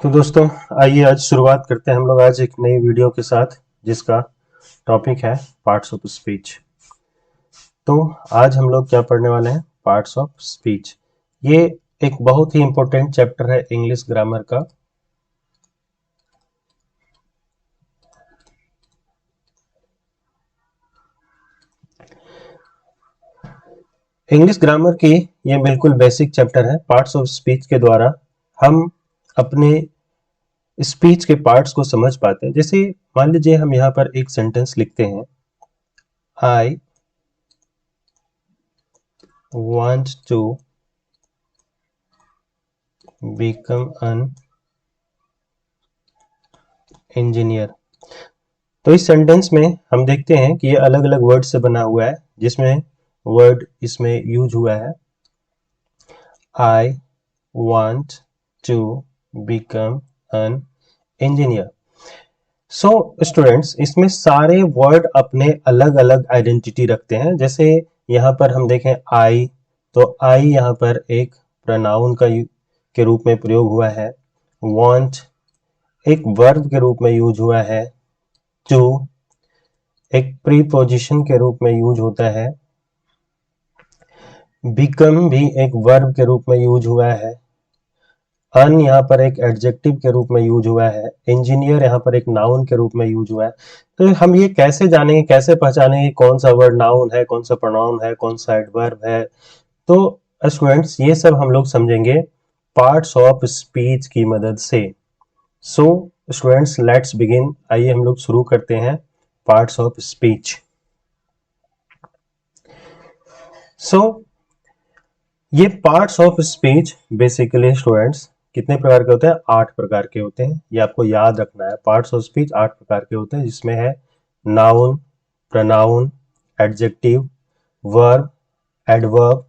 तो दोस्तों, आइए आज शुरुआत करते हैं हम लोग आज एक नई वीडियो के साथ, जिसका टॉपिक है पार्ट्स ऑफ स्पीच। तो आज हम लोग क्या पढ़ने वाले हैं? Parts of speech. ये एक बहुत ही इंपॉर्टेंट चैप्टर है इंग्लिश ग्रामर का। इंग्लिश ग्रामर की ये बिल्कुल बेसिक चैप्टर है। पार्ट्स ऑफ स्पीच के द्वारा हम अपने स्पीच के पार्ट्स को समझ पाते हैं। जैसे मान लीजिए हम यहाँ पर एक सेंटेंस लिखते हैं, आई want to become an engineer। तो इस सेंटेंस में हम देखते हैं कि ये अलग अलग वर्ड से बना हुआ है, जिसमें वर्ड इसमें यूज हुआ है आई want to become an engineer। So students, इसमें सारे वर्ड अपने अलग अलग आइडेंटिटी रखते हैं। जैसे यहाँ पर हम देखें आई, तो आई यहाँ पर एक प्रोनाउन के रूप में प्रयोग हुआ है। want एक वर्ब के रूप में यूज हुआ है। to एक प्रीपोजिशन के रूप में यूज होता है। become भी एक वर्ब के रूप में यूज हुआ है। अन यहाँ पर एक एडजेक्टिव के रूप में यूज हुआ है। इंजीनियर यहाँ पर एक नाउन के रूप में यूज हुआ है। तो हम ये कैसे जानेंगे, कैसे पहचानेंगे कौन सा वर्ड नाउन है, कौन सा प्रोनाउन है, कौन सा एडवर्ब है? तो स्टूडेंट्स, ये सब हम लोग समझेंगे पार्ट्स ऑफ स्पीच की मदद से। So students, let's begin. आइए हम लोग शुरू करते हैं पार्ट्स ऑफ स्पीच। सो ये parts of speech basically students कितने प्रकार के होते हैं? 8 प्रकार के होते हैं। ये आपको याद रखना है। पार्ट्स ऑफ स्पीच 8 प्रकार के होते हैं, जिसमें है noun, pronoun, adjective, verb, adverb,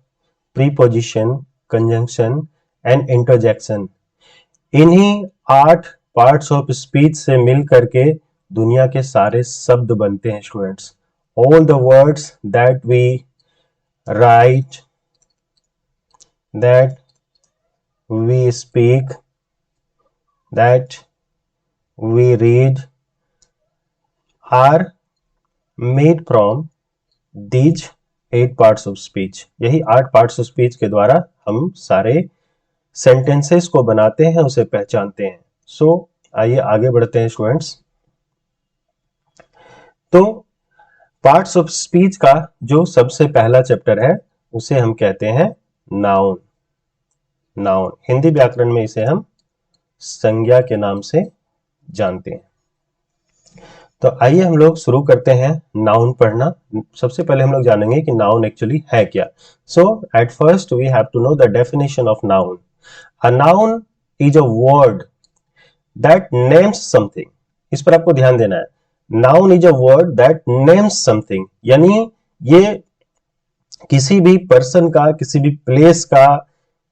preposition, conjunction and interjection. इन्हीं 8 पार्ट्स ऑफ स्पीच से मिल करके दुनिया के सारे शब्द बनते हैं students. All the words that we write, that we speak, that we read are made from these 8 parts of speech। यही 8 parts of speech के द्वारा हम सारे sentences को बनाते हैं, उसे पहचानते हैं। सो आइए आगे बढ़ते हैं स्टूडेंट्स। तो पार्ट्स ऑफ स्पीच का जो सबसे पहला चैप्टर है, उसे हम कहते हैं नाउन। नाउन हिंदी व्याकरण में इसे हम संज्ञा के नाम से जानते हैं। तो आइए हम लोग शुरू करते हैं नाउन पढ़ना। सबसे पहले हम लोग जानेंगे कि नाउन एक्चुअली है क्या। So at first we have to know the definition of noun. A noun is a word that names something. इस पर आपको ध्यान देना है। Noun is a word that names something, यानी ये किसी भी पर्सन का, किसी भी प्लेस का,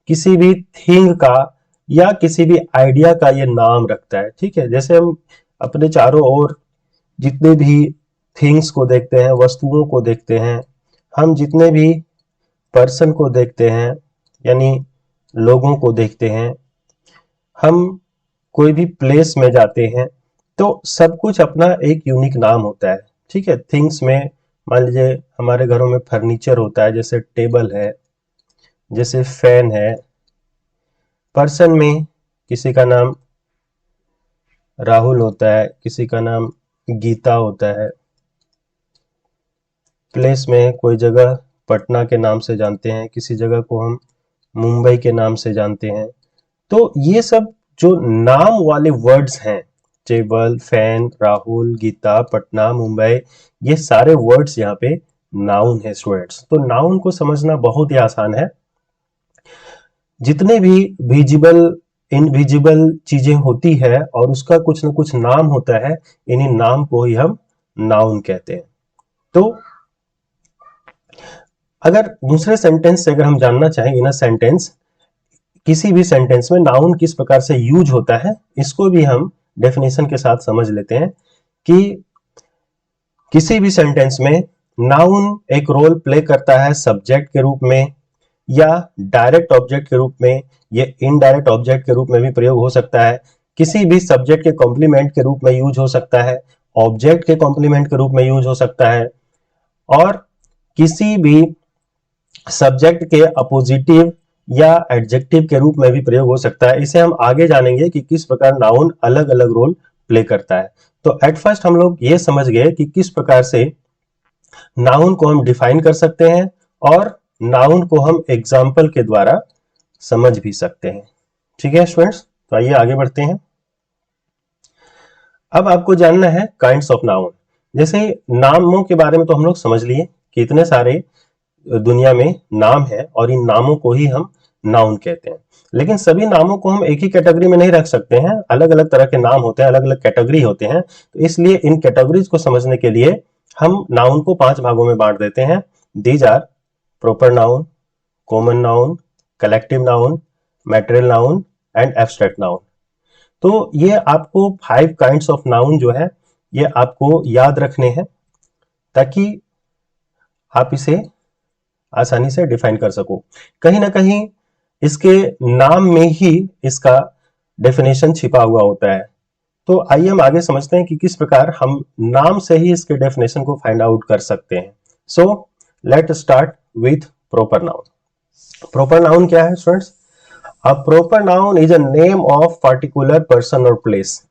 किसी भी थिंग का या किसी भी आइडिया का ये नाम रखता है। ठीक है, जैसे हम अपने चारों ओर जितने भी थिंग्स को देखते हैं, वस्तुओं को देखते हैं, हम जितने भी पर्सन को देखते हैं, यानी लोगों को देखते हैं, हम कोई भी प्लेस में जाते हैं, तो सब कुछ अपना एक यूनिक नाम होता है। ठीक है, थिंग्स में मान लीजिए हमारे घरों में फर्नीचर होता है, जैसे टेबल है, जैसे फैन है। पर्सन में किसी का नाम राहुल होता है, किसी का नाम गीता होता है। प्लेस में कोई जगह पटना के नाम से जानते हैं, किसी जगह को हम मुंबई के नाम से जानते हैं। तो ये सब जो नाम वाले वर्ड्स हैं, टेबल, फैन, राहुल, गीता, पटना, मुंबई, ये सारे वर्ड्स यहाँ पे नाउन है स्टूडेंट्स। तो नाउन को समझना बहुत ही आसान है। जितने भी विजिबल, इनविजिबल चीजें होती है और उसका कुछ न कुछ नाम होता है, इन्हीं नाम को ही हम नाउन कहते हैं। तो अगर दूसरे सेंटेंस से अगर हम जानना चाहें, इन अ सेंटेंस, किसी भी सेंटेंस में नाउन किस प्रकार से यूज होता है, इसको भी हम डेफिनेशन के साथ समझ लेते हैं कि किसी भी सेंटेंस में नाउन एक रोल प्ले करता है सब्जेक्ट के रूप में, या डायरेक्ट ऑब्जेक्ट के रूप में, ये इनडायरेक्ट ऑब्जेक्ट के रूप में भी प्रयोग हो सकता है। किसी भी सब्जेक्ट के कॉम्प्लीमेंट के रूप में यूज हो सकता है, ऑब्जेक्ट के कॉम्प्लीमेंट के रूप में यूज हो सकता है, और किसी भी सब्जेक्ट के अपोजिटिव या एडजेक्टिव के रूप में भी प्रयोग हो सकता है। इसे हम आगे जानेंगे कि किस प्रकार नाउन अलग अलग रोल प्ले करता है। तो एट फर्स्ट हम लोग ये समझ गए कि किस प्रकार से नाउन को हम डिफाइन कर सकते हैं और नाउन को हम एग्जाम्पल के द्वारा समझ भी सकते हैं। ठीक है स्टूडेंट्स, तो आइए आगे बढ़ते हैं। अब आपको जानना है काइंड्स ऑफ नाउन। जैसे नामों के बारे में तो हम लोग समझ लिए कि इतने सारे दुनिया में नाम है और इन नामों को ही हम नाउन कहते हैं। लेकिन सभी नामों को हम एक ही कैटेगरी में नहीं रख सकते हैं, अलग अलग तरह के नाम होते हैं, अलग अलग कैटेगरी होते हैं। तो इसलिए इन कैटेगरीज को समझने के लिए हम नाउन को 5 भागों में बांट देते हैं। These are proper noun, common noun, collective noun, material noun and abstract noun. तो ये आपको 5 काइंड्स ऑफ नाउन जो है ये आपको याद रखने हैं ताकि आप इसे आसानी से डिफाइन कर सको। कहीं ना कहीं इसके नाम में ही इसका डेफिनेशन छिपा हुआ होता है। तो आइए हम आगे समझते हैं कि किस प्रकार हम नाम से ही इसके डेफिनेशन को फाइंड आउट कर सकते हैं। So let start with proper noun. Proper noun क्या है students? A proper noun is a name of particular person और प्लेस।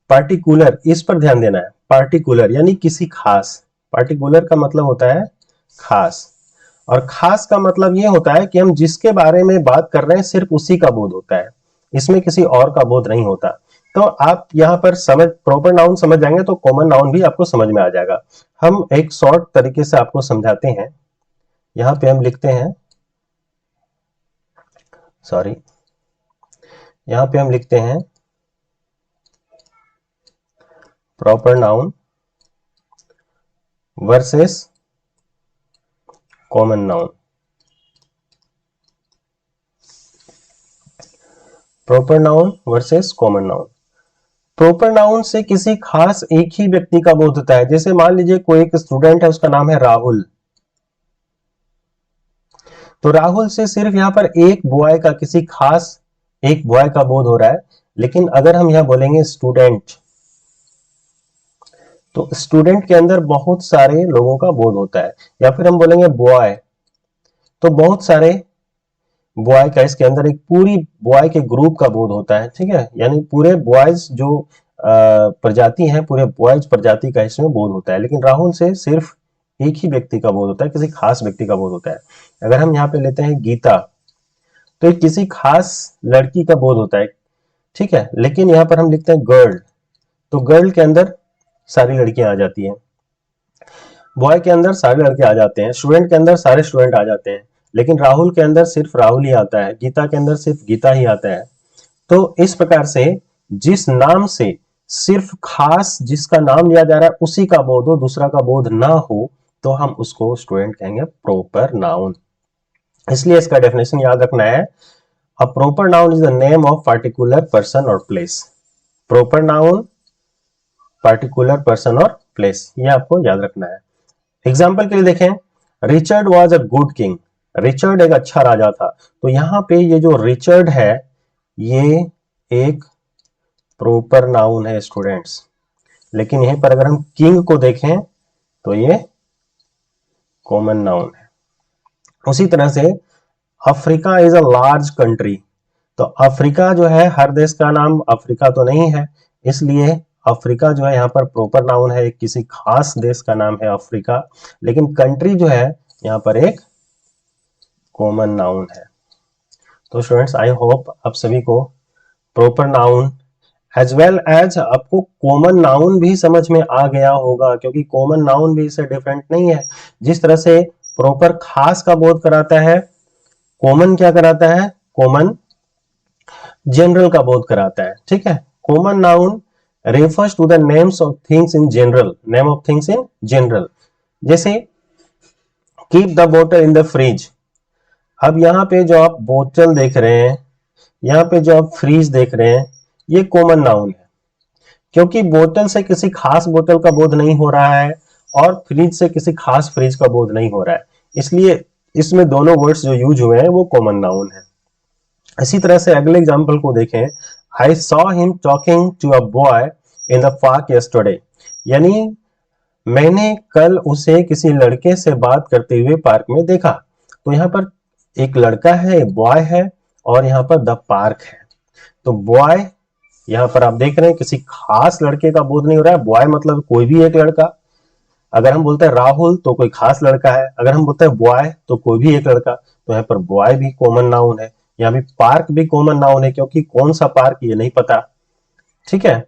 पार्टिकुलर, इस पर ध्यान देना है। पार्टिकुलर यानी किसी खास। पार्टिकुलर का मतलब होता है खास, और खास का मतलब यह होता है कि हम जिसके बारे में बात कर रहे हैं सिर्फ उसी का बोध होता है, इसमें किसी और का बोध नहीं होता। तो आप यहां पर समझ प्रॉपर नाउन समझ जाएंगे तो कॉमन नाउन भी आपको समझ में आ जाएगा। हम एक शॉर्ट तरीके से आपको समझाते हैं। यहां पे हम लिखते हैं, सॉरी, यहां पे हम लिखते हैं proper noun versus common noun. Proper noun versus common noun. Proper noun से किसी खास एक ही व्यक्ति का बोध होता है। जैसे मान लीजिए कोई एक स्टूडेंट है, उसका नाम है राहुल। तो राहुल से सिर्फ यहां पर एक बॉय का, किसी खास एक बॉय का बोध हो रहा है। लेकिन अगर हम यहां बोलेंगे स्टूडेंट, तो स्टूडेंट के अंदर बहुत सारे लोगों का बोध होता है। या फिर हम बोलेंगे बॉय, तो बहुत सारे बॉय का, इसके अंदर एक पूरी बॉय के ग्रुप का बोध होता है। ठीक है, यानी पूरे बॉयज जो प्रजाति है, पूरे बॉयज प्रजाति का इसमें बोध होता है। लेकिन राहुल से सिर्फ एक ही व्यक्ति का बोध होता है, किसी खास व्यक्ति का बोध होता है। अगर हम यहाँ पे लेते हैं गीता, तो एक किसी खास लड़की का बोध होता है। ठीक है, लेकिन यहाँ पर हम लिखते हैं गर्ल, तो गर्ल के अंदर सारी लड़कियां आ जाती हैं, बॉय के अंदर सारे लड़के आ जाते हैं, स्टूडेंट के अंदर सारे स्टूडेंट आ जाते हैं। लेकिन राहुल के अंदर सिर्फ राहुल ही आता है, गीता के अंदर सिर्फ गीता ही आता है। तो इस प्रकार से जिस नाम से सिर्फ खास जिसका नाम लिया जा रहा है उसी का बोध हो, दूसरा का बोध ना हो, तो हम उसको स्टूडेंट कहेंगे प्रॉपर नाउन। इसलिए इसका डेफिनेशन याद रखना है, a proper noun is the name of particular person और place. Proper noun, particular person और प्लेस, ये आपको याद रखना है। एग्जाम्पल के लिए देखें, Richard was a good king. Richard एक अच्छा राजा था। तो यहां पे ये जो रिचर्ड है ये एक प्रॉपर नाउन है स्टूडेंट्स। लेकिन यहीं पर अगर हम किंग को देखें तो ये कॉमन नाउन है। उसी तरह से Africa is a large country. तो अफ्रीका जो है, हर देश का नाम अफ्रीका तो नहीं है, इसलिए अफ्रीका जो है यहाँ पर प्रॉपर नाउन है, किसी खास देश का नाम है अफ्रीका। लेकिन कंट्री जो है यहाँ पर एक कॉमन नाउन है। तो स्टूडेंट्स, आई होप आप सभी को proper noun as well as आपको कॉमन नाउन भी समझ में आ गया होगा, क्योंकि कॉमन नाउन भी इससे डिफरेंट नहीं है। जिस तरह से प्रॉपर खास का बोध कराता है, कॉमन क्या कराता है? कॉमन जनरल का बोध कराता है। ठीक है, common noun refers to the names of things in general, name of things in general। जैसे keep the bottle in the fridge। अब यहाँ पे जो आप बोतल देख रहे हैं, यहाँ पे जो आप फ्रीज देख रहे हैं, ये कॉमन नाउन है, क्योंकि बोतल से किसी खास बोतल का बोध नहीं हो रहा है और फ्रिज से किसी खास फ्रिज का बोध नहीं हो रहा है, इसलिए इसमें दोनों वर्ड्स जो यूज हुए हैं वो कॉमन नाउन है। इसी तरह से अगले एग्जाम्पल को देखें, I saw him talking to a boy in the park yesterday. यानी मैंने कल उसे किसी लड़के से बात करते हुए पार्क में देखा। तो यहाँ पर एक लड़का है, बॉय है, और यहाँ पर द पार्क है। तो बॉय, यहाँ पर आप देख रहे हैं किसी खास लड़के का बोध नहीं हो रहा है। बॉय मतलब कोई भी एक लड़का। अगर हम बोलते हैं राहुल तो कोई खास लड़का है, अगर हम बोलते हैं बॉय तो कोई भी एक लड़का। तो यहाँ पर बॉय भी कॉमन नाउन है, यहाँ भी पार्क भी कॉमन नाउन है, क्योंकि कौन सा पार्क ये नहीं पता। ठीक है,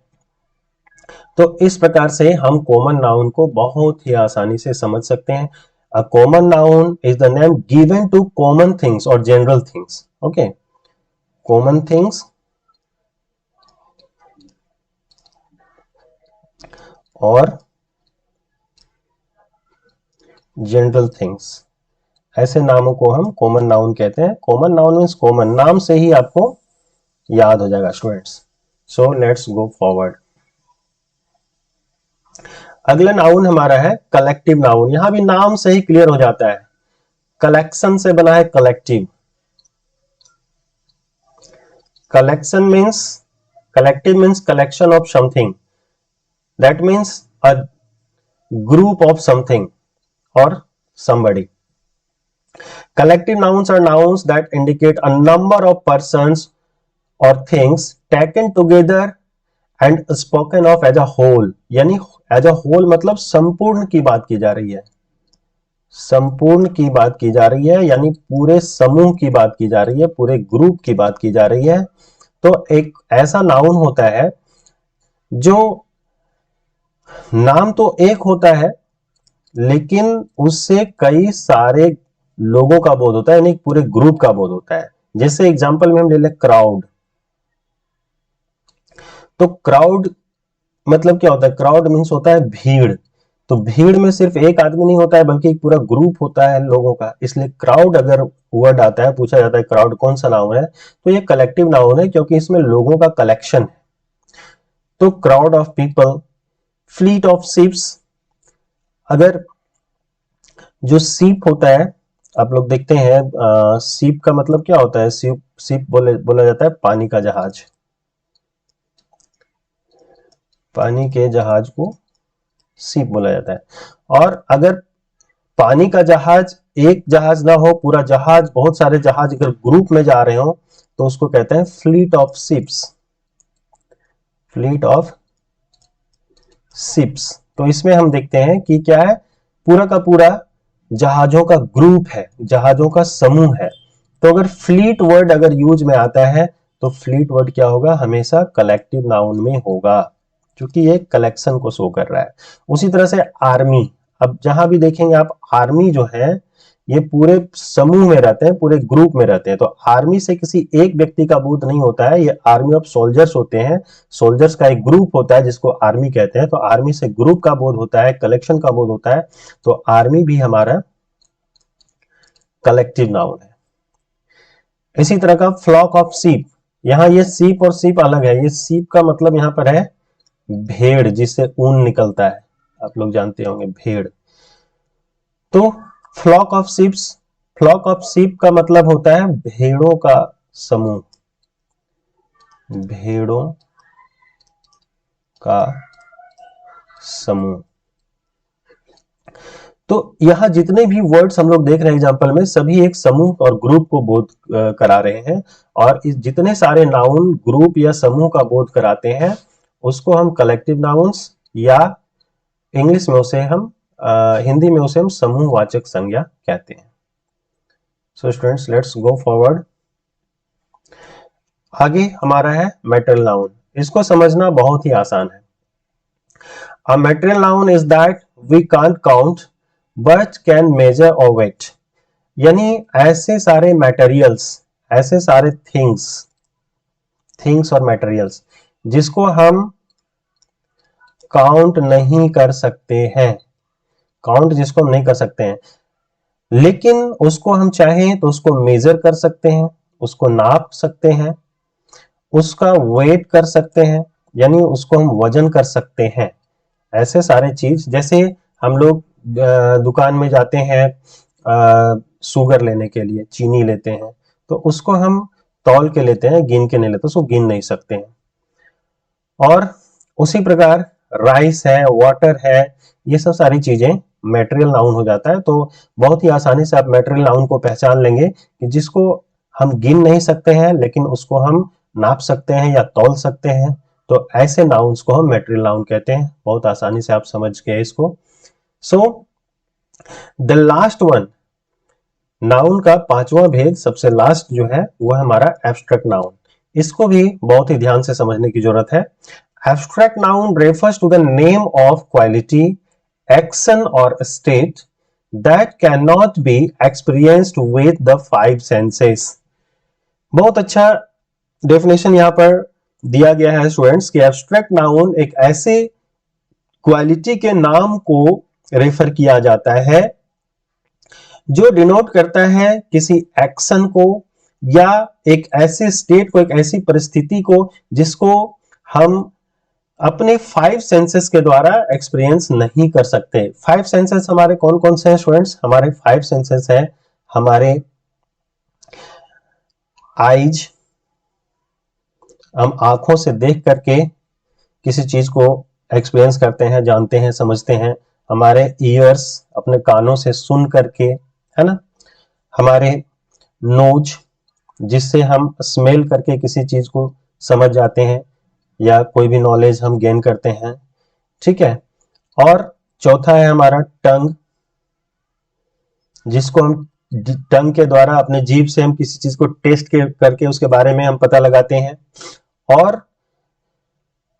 तो इस प्रकार से हम कॉमन नाउन को बहुत ही आसानी से समझ सकते हैं। A common noun is the name given to common things और general things. Okay, common things और जनरल थिंग्स, ऐसे नामों को हम कॉमन नाउन कहते हैं। कॉमन नाउन मीन्स कॉमन, नाम से ही आपको याद हो जाएगा students. So let's go forward. अगला नाउन हमारा है कलेक्टिव नाउन। यहां भी नाम से ही क्लियर हो जाता है, कलेक्शन से बना है collective. Collection means, collective means collection of something, that means a group of something or somebody. Collective nouns are nouns that indicate a number of persons or things taken together and spoken of as a whole. यानी as a whole मतलब संपूर्ण की बात की जा रही है, संपूर्ण की बात की जा रही है, यानी पूरे समूह की बात की जा रही है, पूरे ग्रुप की बात की जा रही है। तो एक ऐसा नाउन होता है जो नाम तो एक होता है लेकिन उससे कई सारे लोगों का बोध होता है, यानी पूरे ग्रुप का बोध होता है। जैसे एग्जांपल में हम ले लें क्राउड। तो क्राउड मतलब क्या होता है? क्राउड मीन्स होता है भीड़। तो भीड़ में सिर्फ एक आदमी नहीं होता है बल्कि एक पूरा ग्रुप होता है लोगों का। इसलिए क्राउड अगर वर्ड आता है, पूछा जाता है क्राउड कौन सा नाउन है, तो ये कलेक्टिव नाउन है क्योंकि इसमें लोगों का कलेक्शन है। तो crowd of people, fleet of ships. अगर जो सीप होता है, आप लोग देखते हैं सीप का मतलब क्या होता है? सीप बोला जाता है पानी का जहाज। पानी के जहाज को सीप बोला जाता है। और अगर पानी का जहाज एक जहाज ना हो, पूरा जहाज, बहुत सारे जहाज अगर ग्रुप में जा रहे हो तो उसको कहते हैं fleet of ships. Fleet of ships. तो इसमें हम देखते हैं कि क्या है, पूरा का पूरा जहाजों का ग्रुप है, जहाजों का समूह है। तो अगर फ्लीट वर्ड अगर यूज में आता है तो फ्लीट वर्ड क्या होगा? हमेशा कलेक्टिव नाउन में होगा, क्योंकि ये कलेक्शन को शो कर रहा है। उसी तरह से आर्मी, अब जहां भी देखेंगे आप, आर्मी जो है ये पूरे समूह में रहते हैं, पूरे ग्रुप में रहते हैं। तो आर्मी से किसी एक व्यक्ति का बोध नहीं होता है, ये आर्मी ऑफ सोल्जर्स होते हैं। सोल्जर्स का एक ग्रुप होता है जिसको आर्मी कहते हैं। तो आर्मी से ग्रुप का बोध होता है, कलेक्शन का बोध होता है। तो आर्मी भी हमारा कलेक्टिव नाउन है। इसी तरह का फ्लॉक ऑफ शीप, यहां ये शीप और शीप अलग है। ये शीप का मतलब यहां पर है भेड़, जिससे ऊन निकलता है, आप लोग जानते होंगे भेड़। तो flock of sheeps, flock of sheep का मतलब होता है भेड़ों का समूह, भेड़ों का समूह। तो यहां जितने भी वर्ड्स हम लोग देख रहे हैं एग्जांपल में, सभी एक समूह और ग्रुप को बोध करा रहे हैं। और इस जितने सारे नाउन ग्रुप या समूह का बोध कराते हैं उसको हम कलेक्टिव नाउन्स, या इंग्लिश में उसे हम हिंदी में उसे हम समूहवाचक संज्ञा कहते हैं। So students, let's go forward. आगे हमारा है मैटेरियल नाउन। इसको समझना बहुत ही आसान है। A material noun is that we can't count but can measure और वेट। यानी ऐसे सारे मटेरियल्स, ऐसे सारे थिंग्स और मटेरियल्स जिसको हम काउंट नहीं कर सकते हैं, काउंट जिसको हम नहीं कर सकते हैं, लेकिन उसको हम चाहें तो उसको मेजर कर सकते हैं, उसको नाप सकते हैं, उसका वेट कर सकते हैं, यानी उसको हम वजन कर सकते हैं। ऐसे सारे चीज, जैसे हम लोग दुकान में जाते हैं शुगर लेने के लिए, चीनी लेते हैं, तो उसको हम तौल के लेते हैं, गिन के नहीं लेते, उसको गिन नहीं सकते हैं। और उसी प्रकार राइस है, वाटर है, ये सब सारी चीजें मैटेरियल नाउन हो जाता है। तो बहुत ही आसानी से आप मैटेरियल नाउन को पहचान लेंगे कि जिसको हम गिन नहीं सकते हैं लेकिन उसको हम नाप सकते हैं या तौल सकते हैं, तो ऐसे नाउन्स को हम मैटेरियल नाउन कहते हैं। बहुत आसानी से आप समझ गए इसको। So the last one, noun का पांचवा भेद, सबसे लास्ट जो है वो है हमारा एब्स्ट्रैक्ट नाउन। इसको भी बहुत ही ध्यान से समझने की जरूरत है। Abstract noun refers to the name of quality, action और state that cannot be experienced with the five senses। बहुत अच्छा डेफिनेशन यहां पर दिया गया है स्टूडेंट्स कि एब्स्ट्रैक्ट नाउन एक ऐसे क्वालिटी के नाम को रेफर किया जाता है जो डिनोट करता है किसी एक्शन को या एक ऐसे स्टेट को, एक ऐसी परिस्थिति को जिसको हम अपने फाइव सेंसेस के द्वारा एक्सपीरियंस नहीं कर सकते। फाइव सेंसेस हमारे कौन कौन से हैं स्टूडेंट्स? हमारे फाइव सेंसेस हैं हमारे आईज, हम आंखों से देख करके किसी चीज को एक्सपीरियंस करते हैं, जानते हैं, समझते हैं। हमारे ईयर्स, अपने कानों से सुन करके, है ना। हमारे नोज, जिससे हम स्मेल करके किसी चीज को समझ जाते हैं या कोई भी नॉलेज हम गेन करते हैं, ठीक है। और चौथा है हमारा टंग, जिसको हम टंग के द्वारा, अपने जीभ से हम किसी चीज को टेस्ट करके उसके बारे में हम पता लगाते हैं। और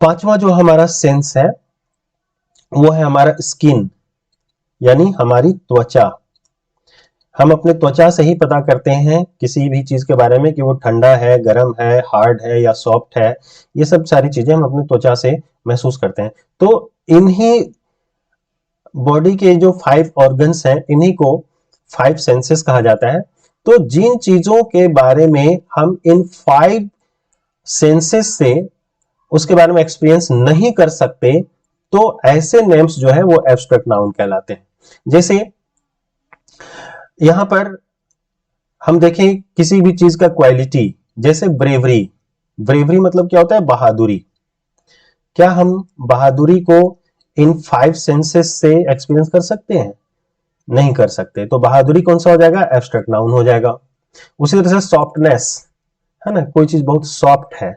पांचवा जो हमारा सेंस है वो है हमारा स्किन, यानी हमारी त्वचा। हम अपने त्वचा से ही पता करते हैं किसी भी चीज के बारे में कि वो ठंडा है, गर्म है, हार्ड है या सॉफ्ट है। ये सब सारी चीजें हम अपनी त्वचा से महसूस करते हैं। तो इन्हीं बॉडी के जो फाइव ऑर्गन्स हैं, इन्हीं को फाइव सेंसेस कहा जाता है। तो जिन चीजों के बारे में हम इन फाइव सेंसेस से उसके बारे में एक्सपीरियंस नहीं कर सकते, तो ऐसे नेम्स जो है वो एब्स्ट्रैक्ट नाउन कहलाते हैं। जैसे यहां पर हम देखें किसी भी चीज का क्वालिटी, जैसे ब्रेवरी। ब्रेवरी मतलब क्या होता है? बहादुरी। क्या हम बहादुरी को इन फाइव सेंसेस से एक्सपीरियंस कर सकते हैं? नहीं कर सकते। तो बहादुरी कौन सा हो जाएगा? एब्स्ट्रैक्ट नाउन हो जाएगा। उसी तरह से सॉफ्टनेस, है ना, कोई चीज बहुत सॉफ्ट है।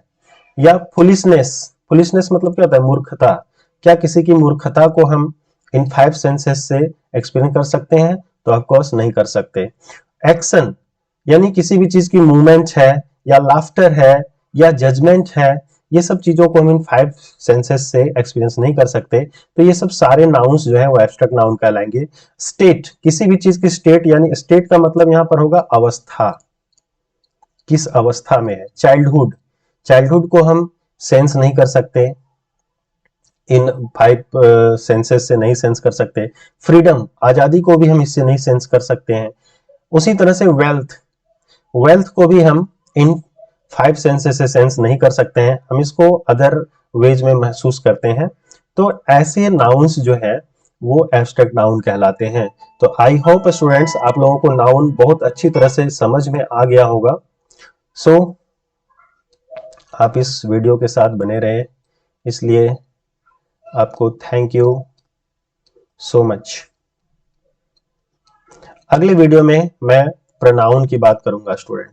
या फुलिशनेस, फुलिशनेस मतलब क्या होता है? मूर्खता। क्या किसी की मूर्खता को हम इन फाइव सेंसेस से एक्सपीरियंस कर सकते हैं? तो ऑफकोर्स नहीं कर सकते। एक्शन, यानी किसी भी चीज की मूवमेंट है या लाफ्टर है या जजमेंट है, ये सब चीजों को हम इन फाइव सेंसेस से एक्सपीरियंस नहीं कर सकते। तो ये सब सारे नाउन्स जो है वो एब्स्ट्रैक्ट नाउन कहलाएंगे। स्टेट, किसी भी चीज की स्टेट, यानी स्टेट का मतलब यहां पर होगा अवस्था, किस अवस्था में है। चाइल्डहुड, चाइल्डहुड को हम सेंस नहीं कर सकते, इन फाइव सेंसेस से नहीं सेंस कर सकते। फ्रीडम, आजादी को भी हम इससे नहीं सेंस कर सकते हैं। उसी तरह से वेल्थ, वेल्थ को भी हम इन फाइव सेंसेस से सेंस नहीं कर सकते हैं, हम इसको अदर वेज में महसूस करते हैं। तो ऐसे नाउन्स जो है वो एब्स्ट्रैक्ट नाउन कहलाते हैं। तो आई होप स्टूडेंट्स आप लोगों को नाउन बहुत अच्छी तरह से समझ में आ गया होगा। सो आप इस वीडियो के साथ बने रहे, इसलिए आपको थैंक यू सो मच। अगले वीडियो में मैं प्रोनाउन की बात करूंगा स्टूडेंट्स।